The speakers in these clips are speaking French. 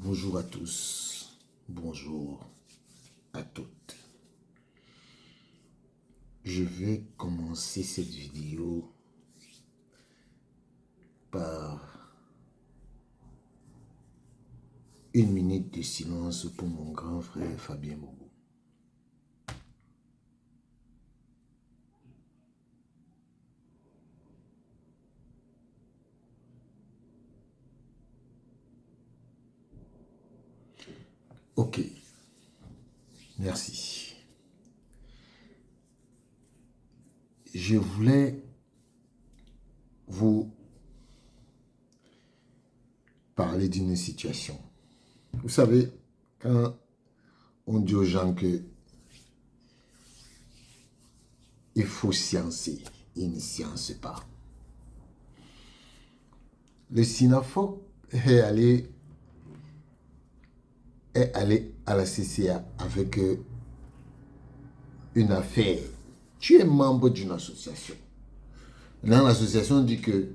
Bonjour à tous, bonjour à toutes. Je vais commencer cette vidéo par une minute de silence pour mon grand frère Fabien Mogo. Ok, merci. Je voulais vous parler d'une situation. Vous savez, quand on dit aux gens que il faut sciencer, ils ne sciencent pas. Le SINAFOC est allé à la CCA avec une affaire. Tu es membre d'une association. Dans l'association dit que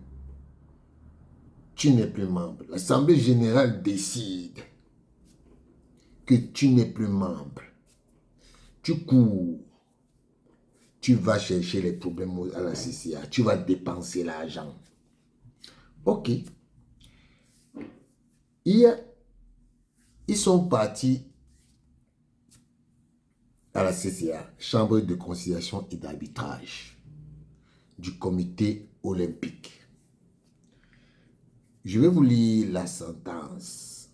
tu n'es plus membre. L'Assemblée générale décide que tu n'es plus membre. Tu cours. Tu vas chercher les problèmes à la CCA. Tu vas dépenser l'argent. Ok. Hier, ils sont partis à la CCA, Chambre de conciliation et d'arbitrage du comité olympique. Je vais vous lire la sentence.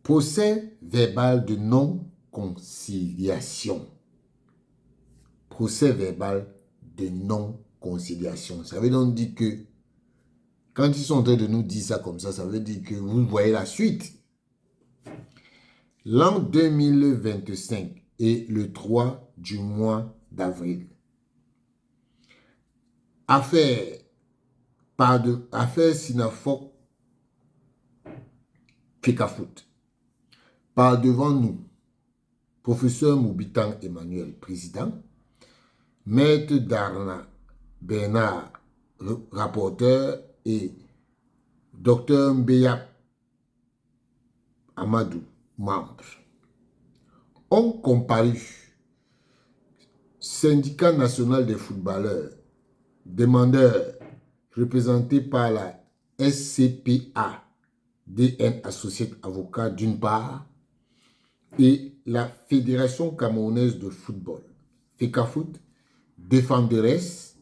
Procès verbal de non-conciliation. Procès verbal de non-conciliation. Ça veut donc dire que quand ils sont en train de nous dire ça comme ça, ça veut dire que vous voyez la suite. L'an 2025 et le 3 du mois d'avril. Affaire SINAFOC FECAFOOT. Par devant nous, professeur Moubitan Emmanuel, président, Maître Darna Bernard, rapporteur, et Dr Mbeya Amadou, membre, ont comparu syndicat national des footballeurs, demandeurs représentés par la SCPA, DN Associés Avocats d'une part, et la Fédération camerounaise de football, FECAFOOT, défenderesse,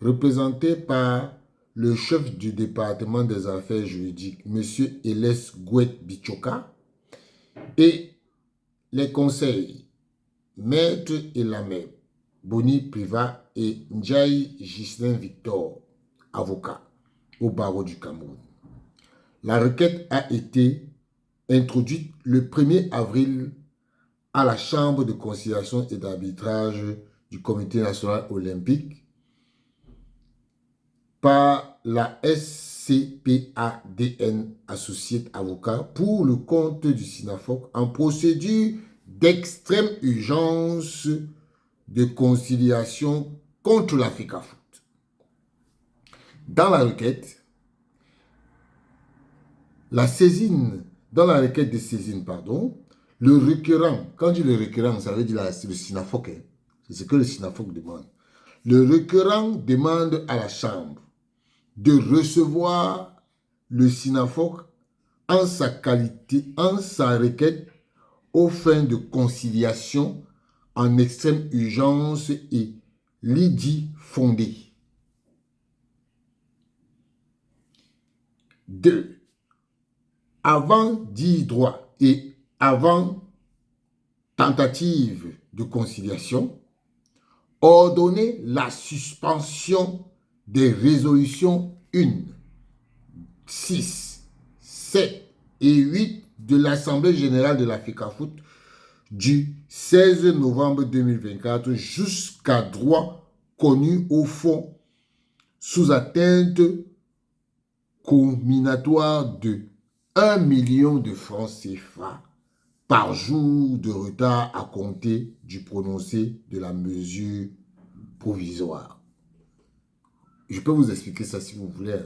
représentée par le chef du département des affaires juridiques, M. Eles Gouet Bichoka, et les conseils, Maître Elamé Boni Priva et Ndjaï Ghislain Victor, avocat au barreau du Cameroun. La requête a été introduite le 1er avril à la Chambre de conciliation et d'arbitrage du Comité national olympique par la SCPADN Associés Avocats pour le compte du SINAFOC en procédure d'extrême urgence de conciliation contre la FECAFOOT. Dans la requête, dans la requête de saisine, le requérant, quand je dis le requérant, ça veut dire le SINAFOC, c'est ce que le SINAFOC demande. Le requérant demande à la Chambre de recevoir le SINAFOC en sa requête aux fins de conciliation en extrême urgence et lidi fondée. 2. Avant dit droit et avant tentative de conciliation, ordonner la suspension des résolutions 1, 6, 7 et 8 de l'Assemblée générale de la FECAFOOT du 16 novembre 2024 jusqu'à droit connu au fond sous atteinte comminatoire de 1 million de francs CFA par jour de retard à compter du prononcé de la mesure provisoire. Je peux vous expliquer ça si vous voulez.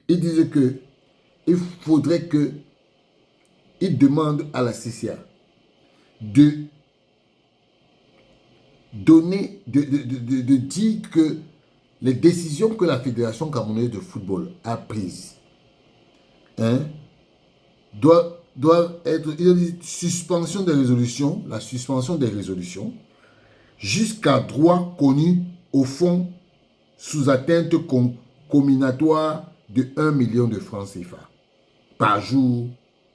Ils disent que il faudrait que il demande à la CCA de donner, de dire que les décisions que la Fédération camerounaise de football a prises hein, doivent être, il a dit, suspension des résolutions, la suspension des résolutions, jusqu'à droit connu au fond sous atteinte combinatoire de 1 million de francs CFA par jour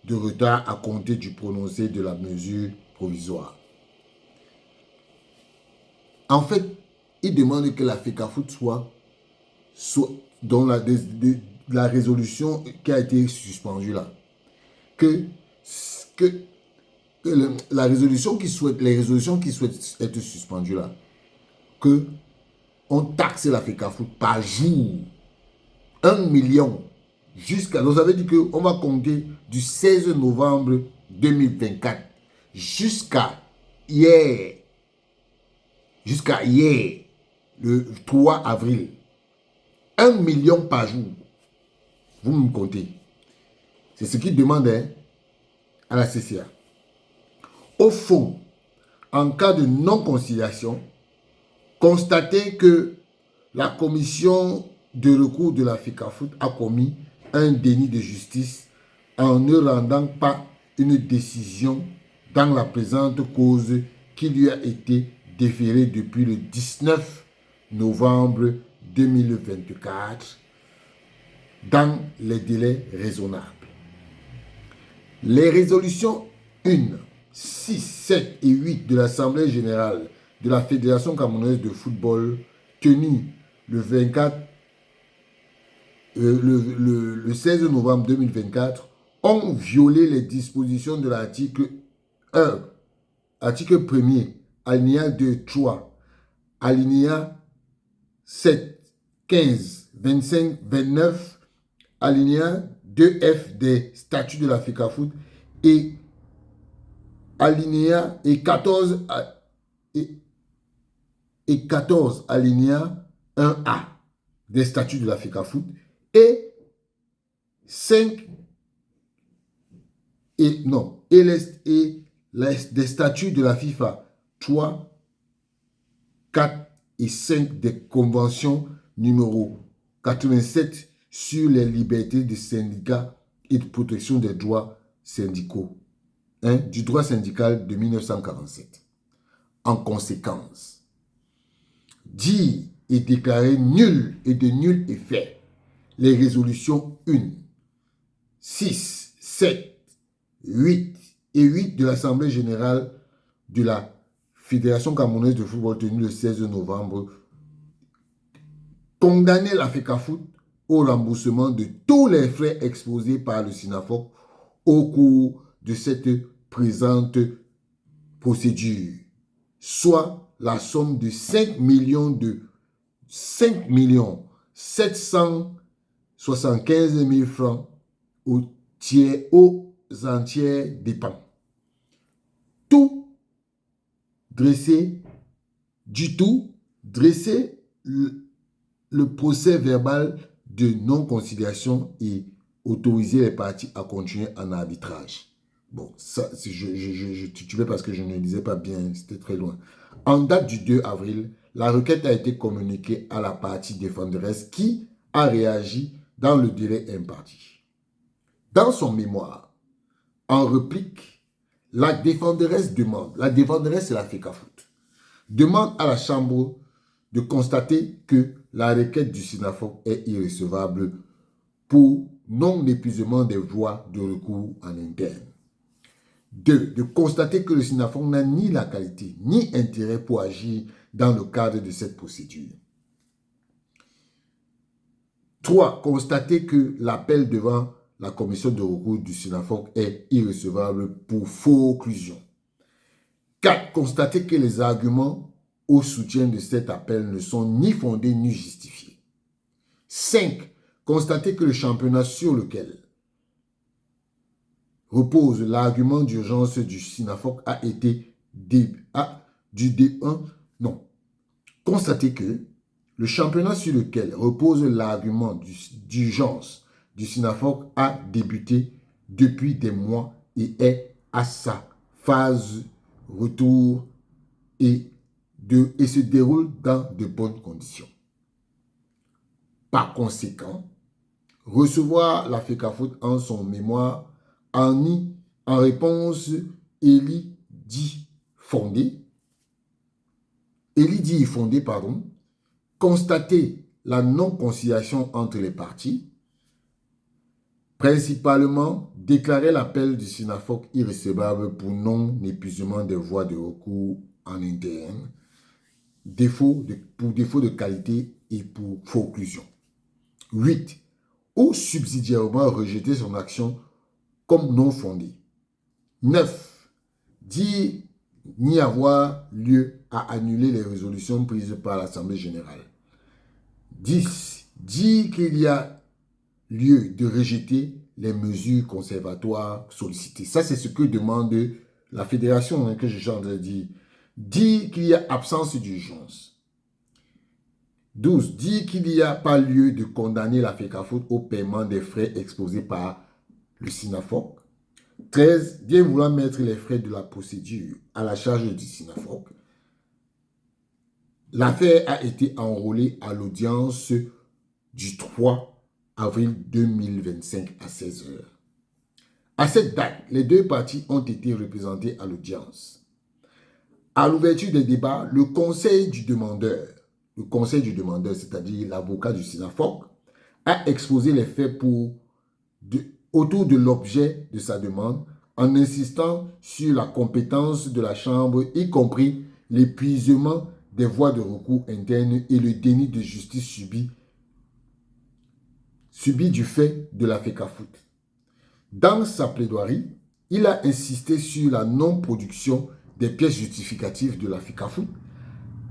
de retard à compter du prononcé de la mesure provisoire. En fait, il demande que la FECAFOOT soit dans la résolution qui a été suspendue là, que la résolution les résolutions qui souhaitent être suspendues là, que on taxe la FECAFOOT par jour 1 million jusqu'à, vous avez dit qu'on va compter du 16 novembre 2024 jusqu'à hier, le 3 avril. 1 million par jour. Vous me comptez. C'est ce qu'il demandait à la CCA. Au fond, en cas de non-conciliation, constatez que la commission de recours de la FECAFOOT a commis un déni de justice en ne rendant pas une décision dans la présente cause qui lui a été déférée depuis le 19 novembre 2024 dans les délais raisonnables. Les résolutions 1, 6, 7 et 8 de l'Assemblée générale de la Fédération camerounaise de football tenue le 16 novembre 2024 ont violé les dispositions de l'article 1, article 1er, alinéa 2, 3, alinéa 7, 15, 25, 29, alinéa 2F des statuts de la FECAFOOT et alinéa et 14 alinéa 1A des statuts de la FECAFOOT et 5 des statuts de la FIFA 3, 4 et 5 des conventions numéro 87 sur les libertés de syndicats et de protection des droits syndicaux, du droit syndical de 1947. En conséquence, dire et déclarer nul et de nul effet les résolutions 1, 6, 7, 8 et 8 de l'Assemblée générale de la Fédération camerounaise de football tenue le 16 novembre, condamner la FECAFOOT au remboursement de tous les frais exposés par le SINAFOC au cours de cette présente procédure, soit la somme de 5 775 000 francs aux entiers dépens. Tout dresser le procès verbal de non-conciliation et autoriser les parties à continuer en arbitrage. Bon, ça, je titubais parce que je ne lisais pas bien, c'était très loin. En date du 2 avril, la requête a été communiquée à la partie défenderesse qui a réagi dans le délai imparti. Dans son mémoire, en réplique, la défenderesse c'est la FECAFOOT, demande à la Chambre de constater que la requête du SINAFOC est irrecevable pour non-épuisement des voies de recours en interne. 2. De constater que le SINAFOC n'a ni la qualité ni intérêt pour agir dans le cadre de cette procédure. 3. Constater que l'appel devant la commission de recours du SINAFOC est irrecevable pour faux occlusion. 4. Constater que les arguments au soutien de cet appel ne sont ni fondés ni justifiés. 5. Constater que le championnat sur lequel repose l'argument d'urgence du SINAFOC a été Constater que le championnat sur lequel repose l'argument d'urgence du SINAFOC a débuté depuis des mois et est à sa phase retour et se déroule dans de bonnes conditions. Par conséquent, recevoir la FECAFOOT en son mémoire en réponse, Élie dit fondé, constater la non-conciliation entre les parties, principalement déclarer l'appel du SYNAFOC irrecevable pour non-épuisement des voies de recours en interne, pour défaut de qualité et pour forclusion. 8. Ou subsidiairement rejeter son action comme non fondée. 9. Dire n'y avoir lieu à annuler les résolutions prises par l'Assemblée générale. 10. Dire qu'il y a lieu de rejeter les mesures conservatoires sollicitées. Ça, c'est ce que demande la fédération que je suis en train de dire. Dire qu'il y a absence d'urgence. 12. Dire qu'il n'y a pas lieu de condamner la FECAFOOT au paiement des frais exposés par le SYNAFOC. 13. Bien vouloir mettre les frais de la procédure à la charge du SYNAFOC. L'affaire a été enrôlée à l'audience du 3 avril 2025 à 16 h. À cette date, les deux parties ont été représentées à l'audience. À l'ouverture des débats, le conseil du demandeur, c'est-à-dire l'avocat du SYNAFOC, a exposé les faits autour de l'objet de sa demande en insistant sur la compétence de la Chambre, y compris l'épuisement des voies de recours internes et le déni de justice subi du fait de la FECAFOOT. Dans sa plaidoirie, il a insisté sur la non-production des pièces justificatives de la FECAFOOT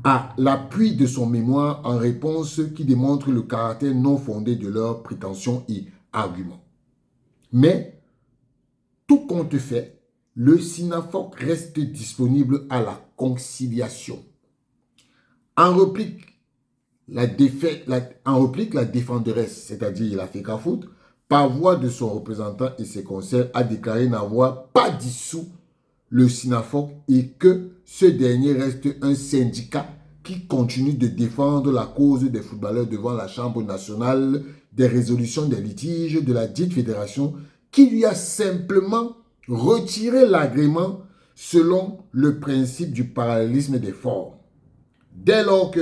à l'appui de son mémoire en réponse qui démontre le caractère non fondé de leurs prétentions et arguments. Mais, tout compte fait, le SYNAFOC reste disponible à la conciliation. En réplique, la défenderesse, c'est-à-dire la FECAFOOT, par voie de son représentant et ses conseils, a déclaré n'avoir pas dissous le SYNAFOC et que ce dernier reste un syndicat qui continue de défendre la cause des footballeurs devant la Chambre nationale des résolutions des litiges de la dite fédération qui lui a simplement retiré l'agrément selon le principe du parallélisme des formes. Dès lors que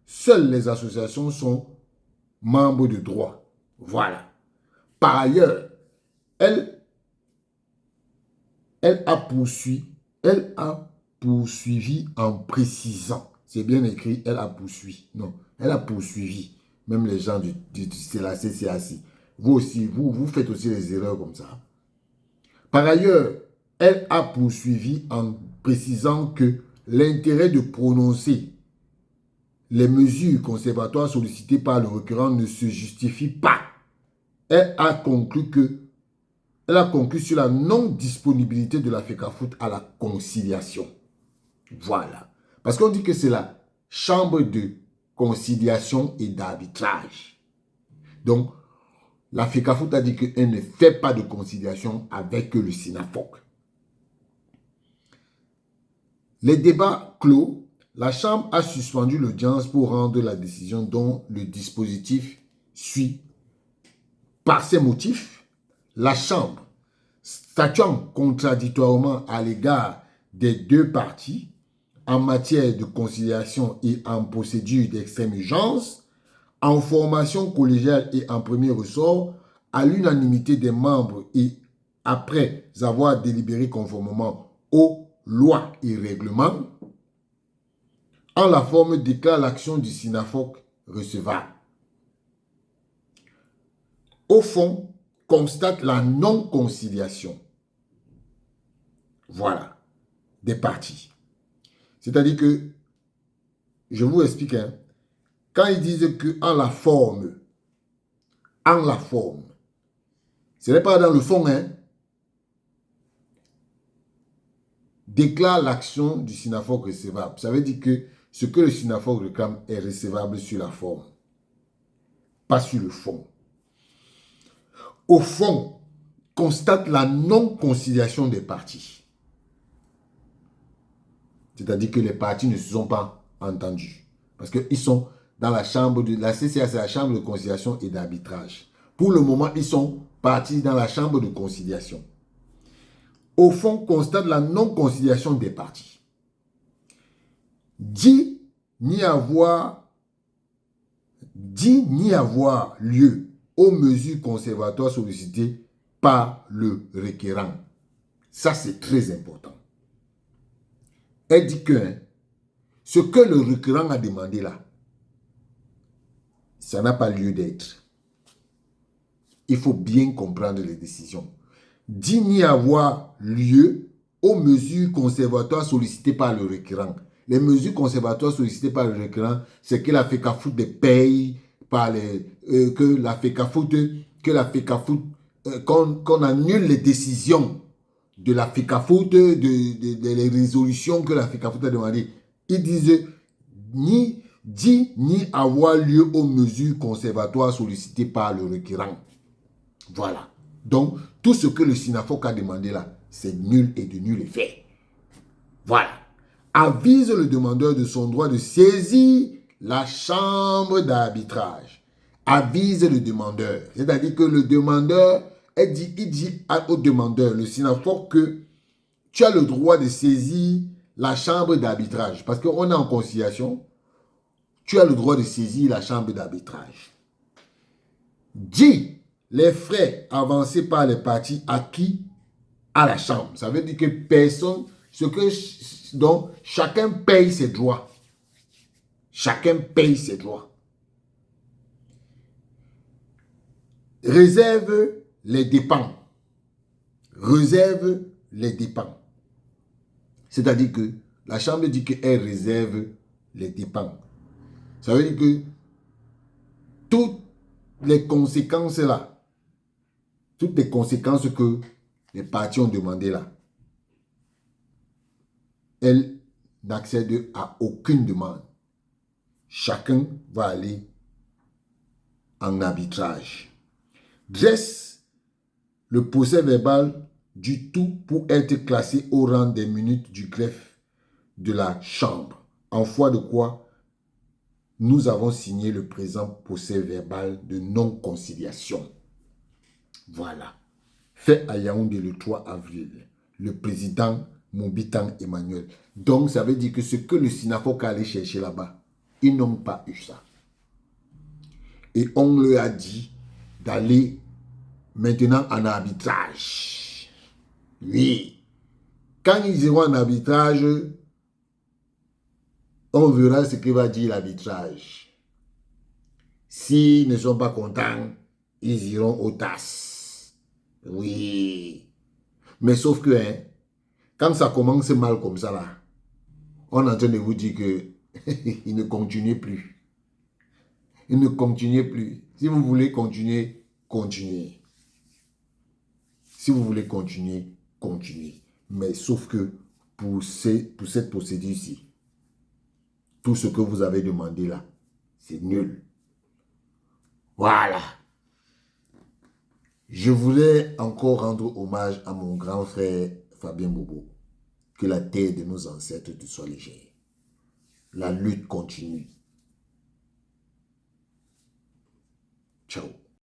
seules les associations sont membres de droit. Voilà. Par ailleurs, elle a poursuivi en précisant. C'est bien écrit, elle a poursuivi. Non, elle a poursuivi. Même les gens de la CCAC. Vous aussi, vous faites aussi des erreurs comme ça. Par ailleurs, elle a poursuivi en précisant que l'intérêt de prononcer les mesures conservatoires sollicitées par le requérant ne se justifie pas. Elle a conclu sur la non-disponibilité de la FECAFOOT à la conciliation. Voilà. Parce qu'on dit que c'est la chambre de conciliation et d'arbitrage. Donc, la FECAFOOT a dit qu'elle ne fait pas de conciliation avec le SYNAFOC. Les débats clos, la Chambre a suspendu l'audience pour rendre la décision dont le dispositif suit. Par ces motifs, la Chambre, statuant contradictoirement à l'égard des deux parties en matière de conciliation et en procédure d'extrême urgence, en formation collégiale et en premier ressort, à l'unanimité des membres et après avoir délibéré conformément aux lois et règlements, en la forme déclare l'action du SYNAFOC recevable. Au fond, constate la non-conciliation. Voilà, des parties. C'est-à-dire que, je vous explique, quand ils disent que en la forme, ce n'est pas dans le fond, déclare l'action du SYNAFOC recevable. Ça veut dire que ce que le SYNAFOC réclame est recevable sur la forme, pas sur le fond. Au fond, constate la non-conciliation des parties. C'est-à-dire que les parties ne se sont pas entendues. Parce qu'ils sont dans la chambre de... La CCA, c'est la chambre de conciliation et d'arbitrage. Pour le moment, ils sont partis dans la chambre de conciliation. Au fond, constate la non-conciliation des parties. Dit n'y avoir lieu aux mesures conservatoires sollicitées par le requérant. Ça, c'est très important. Elle dit que ce que le requérant a demandé là, ça n'a pas lieu d'être. Il faut bien comprendre les décisions. Dit n'y avoir lieu aux mesures conservatoires sollicitées par le requérant. Les mesures conservatoires sollicitées par le requérant, c'est que la FECAFOOT paye par que la FECAFOOT, qu'on annule les décisions de la FECAFOOT, les résolutions que la FECAFOOT a demandées. Ils disent ni avoir lieu aux mesures conservatoires sollicitées par le requérant. Voilà. Donc, tout ce que le SINAFOC a demandé là, c'est nul et de nul effet. Voilà. Avise le demandeur de son droit de saisir la chambre d'arbitrage. Avise le demandeur. C'est-à-dire que le demandeur, il dit au demandeur, le SINAFOC, que tu as le droit de saisir la chambre d'arbitrage. Parce qu'on est en conciliation, tu as le droit de saisir la chambre d'arbitrage. Dis les frais avancés par les parties acquis à la chambre. Ça veut dire que personne, donc chacun paye ses droits. Chacun paye ses droits. Réserve les dépenses. Réserve les dépenses. C'est-à-dire que la chambre dit qu'elle réserve les dépenses. Ça veut dire que toutes les conséquences là, toutes les conséquences que les parties ont demandées là, elles n'accèdent à aucune demande. Chacun va aller en arbitrage. Dresse le procès verbal du tout pour être classé au rang des minutes du greffe de la chambre. En foi de quoi nous avons signé le présent procès verbal de non-conciliation. Voilà. Fait à Yaoundé le 3 avril. Le président Mobitan Emmanuel. Donc, ça veut dire que ce que le SINAFOC a allé chercher là-bas, ils n'ont pas eu ça. Et on leur a dit d'aller maintenant en arbitrage. Oui. Quand ils iront en arbitrage, on verra ce que va dire l'arbitrage. S'ils ne sont pas contents, ils iront au TAS. Oui. Mais sauf que, hein, quand ça commence mal comme ça, là, on est en train de vous dire que il ne continue plus. Il ne continue plus. Si vous voulez continuer, continuez. Si vous voulez continuer, continuez. Mais sauf que pour cette procédure-ci, tout ce que vous avez demandé là, c'est nul. Voilà. Je voulais encore rendre hommage à mon grand frère Fabien Bobo. Que la terre de nos ancêtres te soit légère. La lutte continue. Ciao.